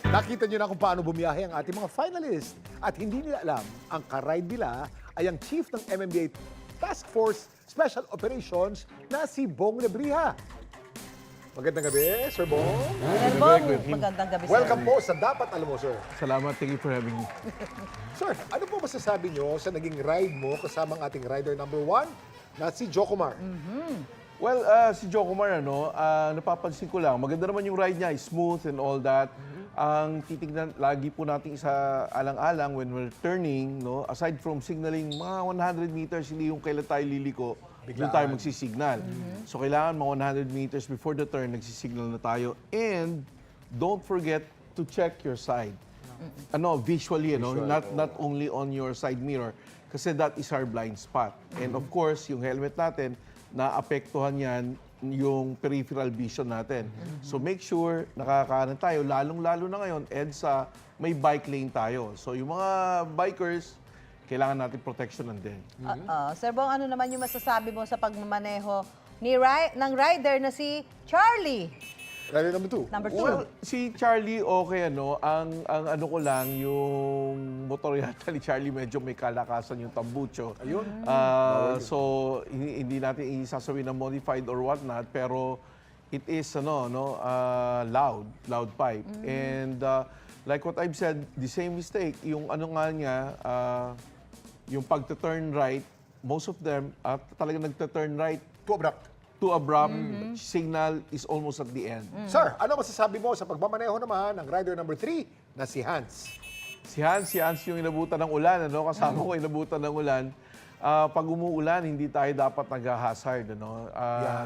Nakita nyo na kung paano bumiyahe ang ating mga finalists at hindi nila alam ang karide nila ay ang chief ng MMDA Task Force Special Operations na si Bong Lebriha. Magandang gabi, Sir Bong. Sir Bong, magandang gabi, sir. Welcome po sa Dapat Alam Mo, sir. Salamat, thank you for having me. Sir, ano po masasabi nyo sa naging ride mo kasama ang ating rider number 1 na si Jocomar? Well, si Jocomar, napapansin ko lang, maganda naman yung ride niya, smooth and all that. Ang titignan, lagi po natin isa alang-alang when we're turning, no? Aside from signaling, mga 100 meters, hindi yung kailan tayo liliko, doon tayo magsisignal. So kailangan mga 100 meters before the turn, nagsisignal na tayo. And don't forget to check your side. Visually, not only on your side mirror, kasi that is our blind spot. And of course, yung helmet natin, naapektuhan yan yung peripheral vision natin. So make sure nakakaanan tayo, lalong-lalo na ngayon, EDSA, may bike lane tayo. So yung mga bikers, kailangan natin protectionan din. Sir Bong, ano naman yung masasabi mo sa pagmamaneho ng rider na si Charlie? Rider number 2. Number 2. Well, si Charlie, okay, ang ano ko lang, yung motor yata ni Charlie, medyo may kalakasan yung tambucho. Ayun. So, hindi natin isasabihin na modified or whatnot, pero it is, loud pipe. And like what I've said, the same mistake, yung ano nga niya, yung pag-turn right, most of them, talagang nagta-turn right, Too abrupt. signal is almost at the end. Sir, ano masasabi mo sa pagmamaneho naman ng rider number 3 na si Hans? Si Hans yung inabutan ng ulan, kasama ko inabutan ng ulan. Pag umuulan, hindi tayo dapat nag-hazard.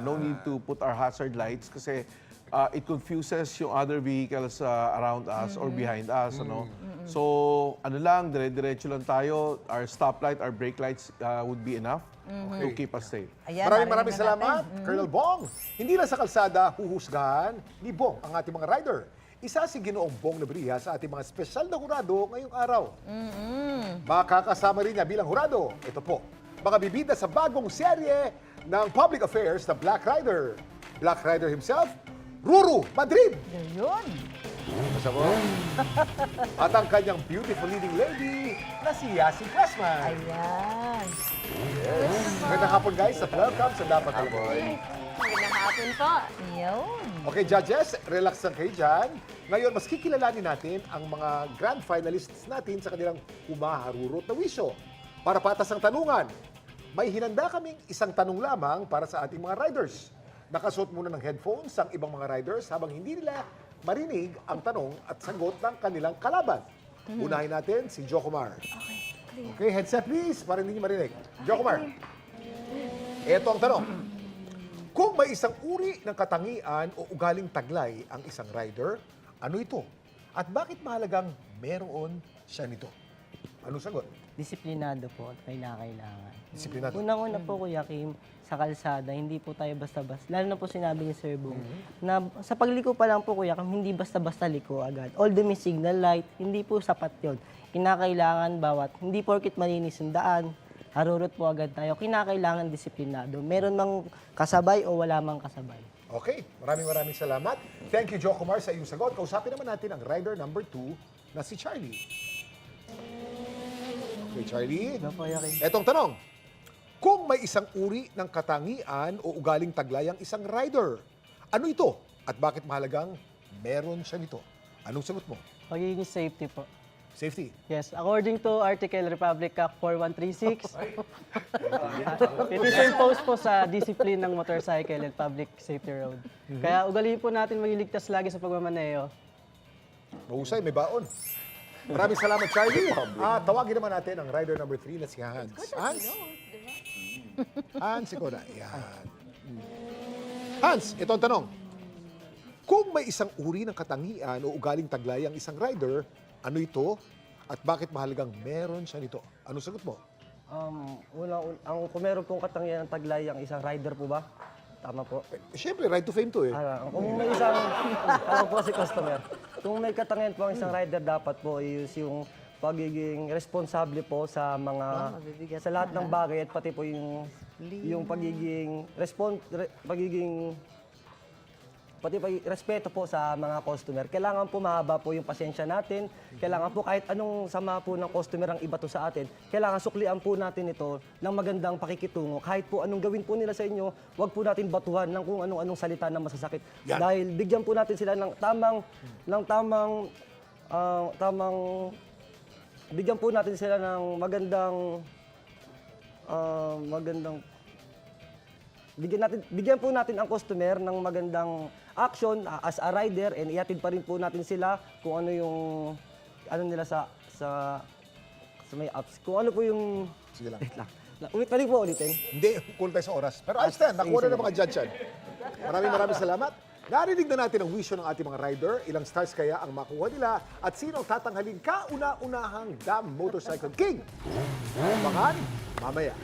No need to put our hazard lights kasi it confuses yung other vehicles around us or behind us. So, dire-diretso lang tayo. Our stoplight, our brake lights would be enough to keep us safe. Ayan, Maraming salamat, Colonel Bong. Hindi lang sa kalsada huhusgahan ni Bong ang ating mga rider. Isa si Ginoong Bong Lebriha sa ating mga espesyal na hurado ngayong araw. Makakasama rin niya bilang hurado. Ito po, mga bibida sa bagong serye ng Public Affairs na Black Rider. Black Rider himself, Ruru Madrid. Yun. Basta po. At ang kanyang beautiful leading lady na si Yasi Pressman. Ayan. Magandang hapon guys at welcome sa Dapat Alam Mo. Magandang hapon po. Yun. Okay, judges, relax lang kayo dyan. Ngayon, mas kikilalanin natin ang mga grand finalists natin sa kanilang humaharurot na wisyo. Para patas ang tanungan, may hinanda kaming isang tanong lamang para sa ating mga riders. Nakasuot muna ng headphones ang ibang mga riders habang hindi nila marinig ang tanong at sagot ng kanilang kalaban. Unahin natin si Jocomar. Okay, headset please, para hindi niyo marinig. Jocomar, ito ang tanong. Kung may isang uri ng katangian o ugaling taglay ang isang rider, ano ito? At bakit mahalagang meron siya nito? Anong sagot? Disiplinado po at kailangan. Disiplinado. Unang-una po, Kuya Kim, sa kalsada, hindi po tayo basta-basta. Lalo na po sinabi ni Sir Bong, na sa pagliko pa lang po, Kuya Kim, hindi basta-basta liko agad. Although may signal light, hindi po sapat yun. Kinakailangan hindi porkit malinis yung daan, harurot po agad tayo. Kinakailangan disiplinado. Meron mang kasabay o wala mang kasabay. Okay, maraming salamat. Thank you, Jocomar, sa iyong sagot. Kausapin naman natin ang rider number 2 na si Charlie. Okay, Charlie. Etong tanong. Kung may isang uri ng katangian o ugaling taglay ang isang rider, ano ito? At bakit mahalagang meron siya nito? Anong sagot mo? Pagiging safety po. Safety. Yes, according to Article Republic Act 4136, it is imposed po sa discipline ng motorcycle and public safety road. Kaya ugaliin po natin magiligtas lagi sa pagmamaneho. Mahusay, may baon. Maraming salamat, Charlie. Tawagin naman natin ang rider number 3 na si Hans. Hans? Hans, ikaw na. Yan. Hans, ito ang tanong. Kung may isang uri ng katangian o ugaling taglay ang isang rider, ano ito? At bakit mahalagang meron siya nito? Anong sagot mo? Kung meron pong katangian ng taglay ang isang rider po ba? Tama po. Siyempre, right to fame to eh. Kung may isang, tama po si customer. Kung may katangian po ang isang rider, dapat po is yung pagiging responsable po sa mga, sa lahat ng bagay at pati po yung pagiging pati pa respeto po sa mga customer. Kailangan po mahaba po yung pasensya natin. Kailangan po kahit anong sama po ng customer ang iba to sa atin, kailangan suklian po natin ito ng magandang pakikitungo. Kahit po anong gawin po nila sa inyo, wag po natin batuhan ng kung anong salita na masasakit. Yan. Dahil bigyan po natin sila ng bigyan po natin sila ng bigyan po natin ang customer ng magandang action as a rider, and ihatid pa rin po natin sila kung ano yung nila sa may apps. Kung ano po yung Sige lang. Wait lang. Pwede po ulitin. Hindi, kulang tayo sa oras. Pero ayos na, nakuha na ng mga judge yan. Maraming salamat. Narinig na natin ang wisyo ng ating mga rider. Ilang stars kaya ang makuha nila at sino ang tatanghalin kauna-unahang Dam Motorcycle King? Abangan mamaya.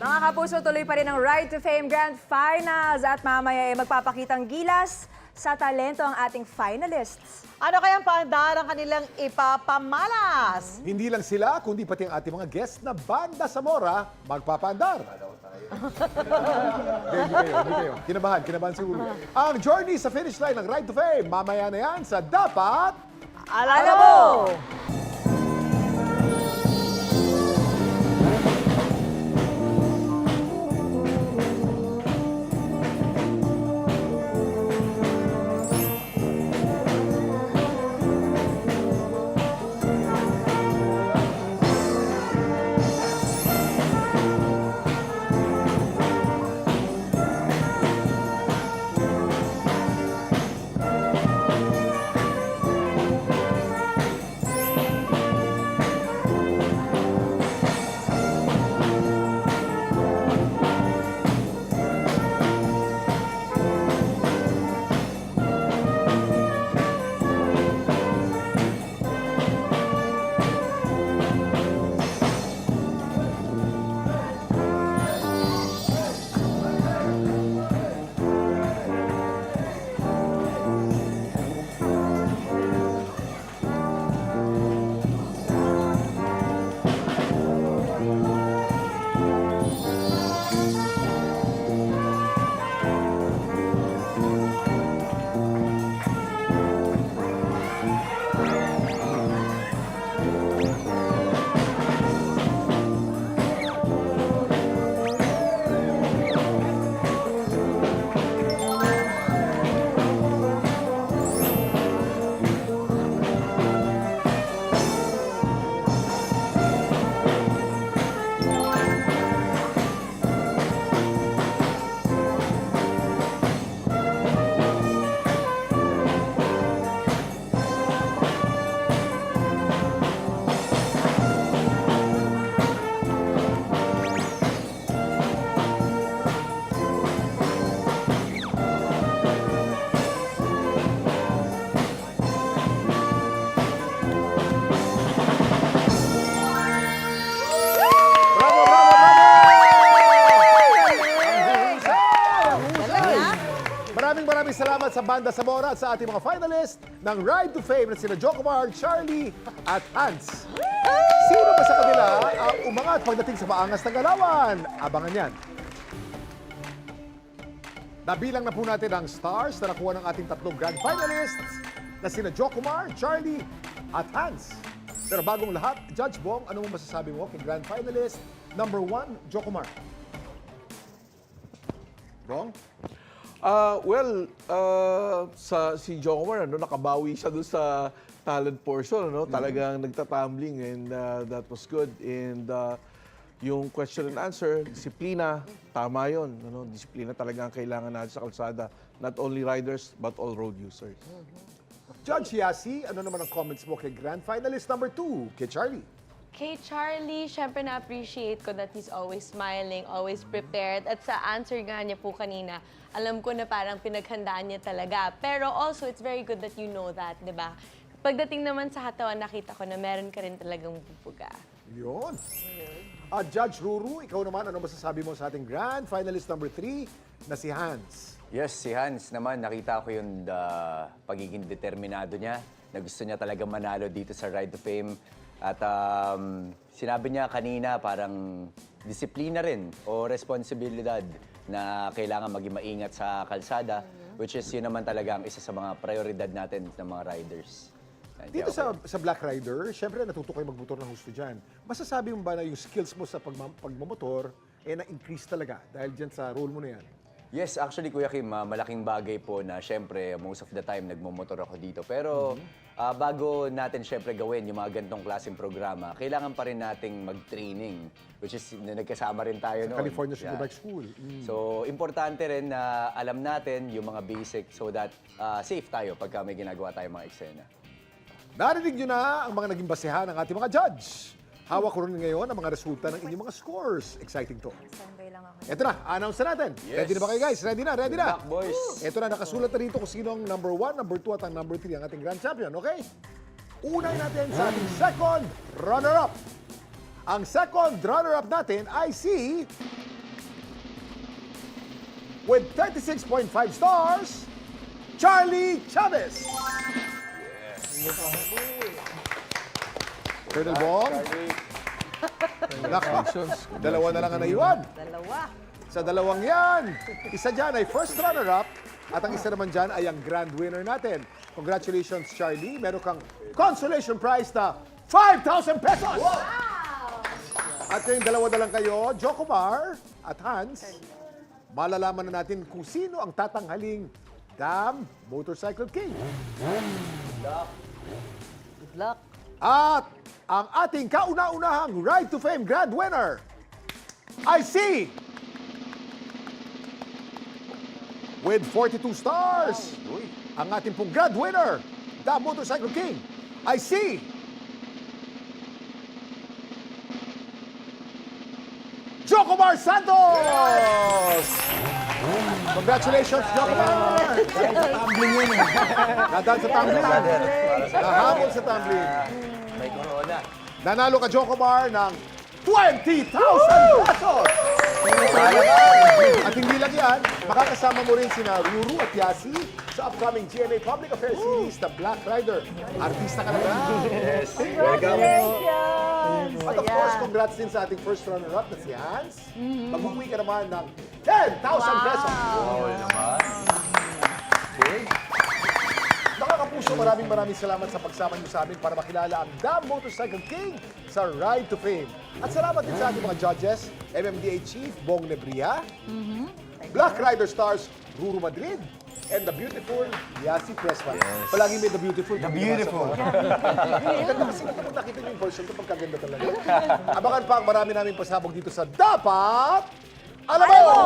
Mga kapuso, tuloy pa rin ang Ride to Fame Grand Finals at mamaya ay magpapakitang gilas sa talento ang ating finalists. Ano kayang paandar ang kanilang ipapamalas? Hindi lang sila, kundi pati ang ating mga guest na Banda Zamora magpapaandar. Hindi kayo. Kinabahan siguro. Ang journey sa finish line ng Ride to Fame, mamaya na yan sa Dapat Alam mo! Maraming salamat sa Banda Zamora at sa ating mga finalist ng Ride to Fame na sina Jocomar, Charlie at Hans. Sino ba sa kanila ang umangat pagdating sa maangas ng galawan? Abangan yan. Nabilang na po natin ang stars na nakuha ng ating tatlong grand finalists na sina Jocomar, Charlie at Hans. Pero bagong lahat, Judge Bong, ano mo masasabi mo kay grand finalist number 1, Jocomar? Bong? Si Jocomar, nakabawi siya doon sa talent portion, talagang nagtatumbling, and that was good. And yung question and answer, disiplina, tama yun. Disiplina talaga ang kailangan natin sa kalsada. Not only riders, but all road users. Judge Yasi, ano naman ang comments mo kay grand finalist number 2, kay Charlie? Kay Charlie, syempre na-appreciate ko that he's always smiling, always prepared. At sa answer nga niya po kanina, alam ko na parang pinaghandaan niya talaga. Pero also, it's very good that you know that, di ba? Pagdating naman sa katawan, nakita ko na meron ka rin talagang bubuga. Yun. At Judge Ruru, ikaw naman, ano masasabi mo sa ating grand finalist number 3 na si Hans? Yes, si Hans naman, nakita ko yung pagiging determinado niya, na gusto niya talaga manalo dito sa Ride to Fame. At sinabi niya kanina, parang disiplina rin o responsibilidad na kailangan maging maingat sa kalsada, which is yun naman talaga ang isa sa mga prioridad natin ng mga riders. Yan, Dito kaya sa Black Rider, syempre natuto kayo magmotor ng husto dyan. Masasabi mo ba na yung skills mo sa pagmamotor, na-increase talaga dahil dyan sa role mo na yan? Yes, actually, Kuya Kim, malaking bagay po na syempre most of the time nagmumotor ako dito. Pero bago natin syempre gawin yung mga ganitong klaseng programa, kailangan pa rin nating mag-training, which is nagkasama rin tayo noon. California Yeah. Superbike School. So, importante rin na alam natin yung mga basic so that safe tayo pagka may ginagawa tayong mga eksena. Narinig nyo na ang mga naging basehan ng ating mga judge. Hawak ko rin ngayon ang mga resulta ng inyong mga scores. Exciting to. Ito na, announce na natin. Yes. Ready na ba kayo guys? Ready na, ready na. Good luck, boys. Ito na, nakasulat na rito kung sino ang number 1, number 2 at ang number 3 ang ating grand champion, okay? Unay natin sa ating second runner-up. Ang second runner-up natin ay si... with 36.5 stars, Charlie Chavez. Colonel Bong. Nako, dalawa na lang ang naiwan. Dalawa. Sa dalawang yan, isa dyan ay first runner-up at ang isa naman dyan ay ang grand winner natin. Congratulations, Charlie. Meron kang consolation prize na 5,000 pesos! At kayong dalawa na lang kayo, Jocomar at Hans, malalaman na natin kung sino ang tatanghaling Damn Motorcycle King. Good luck. At ang ating kauna-unahang Ride to Fame Grand Winner I see with 42 stars. Ang ating pong Grand Winner, the Motorcycle King, I see Jocomar Santos! Congratulations, Jocomar! Nadaan sa tumbling. Nahabol sa tumbling. May corona. Nanalo ka, Jocomar, ng 20,000 pesos! At hindi lang yan, makakasama mo rin sina Ruru at Yasi sa upcoming GMA Public Affairs Series na Black Rider. Artista ka na ba? Yes. Congratulations! At of course, congrats din sa ating first runner-up na si Hans. Mag-uwi ka naman ng 10,000 pesos. Mga kapuso, maraming salamat sa pagsama niyo sa amin para makilala ang Damn Motorcycle King sa Ride to Fame. At salamat din sa ating mga judges, MMDA Chief Bong Nebria, Black Rider Stars Ruru Madrid, and the beautiful Yasi Presman. Palagi may the beautiful. The beautiful. Ganda kasi kapag nakita niyo yung version ko, pagkaganda talaga. Abangan pa ang marami naming pasabog dito sa Dapat Alam Mo!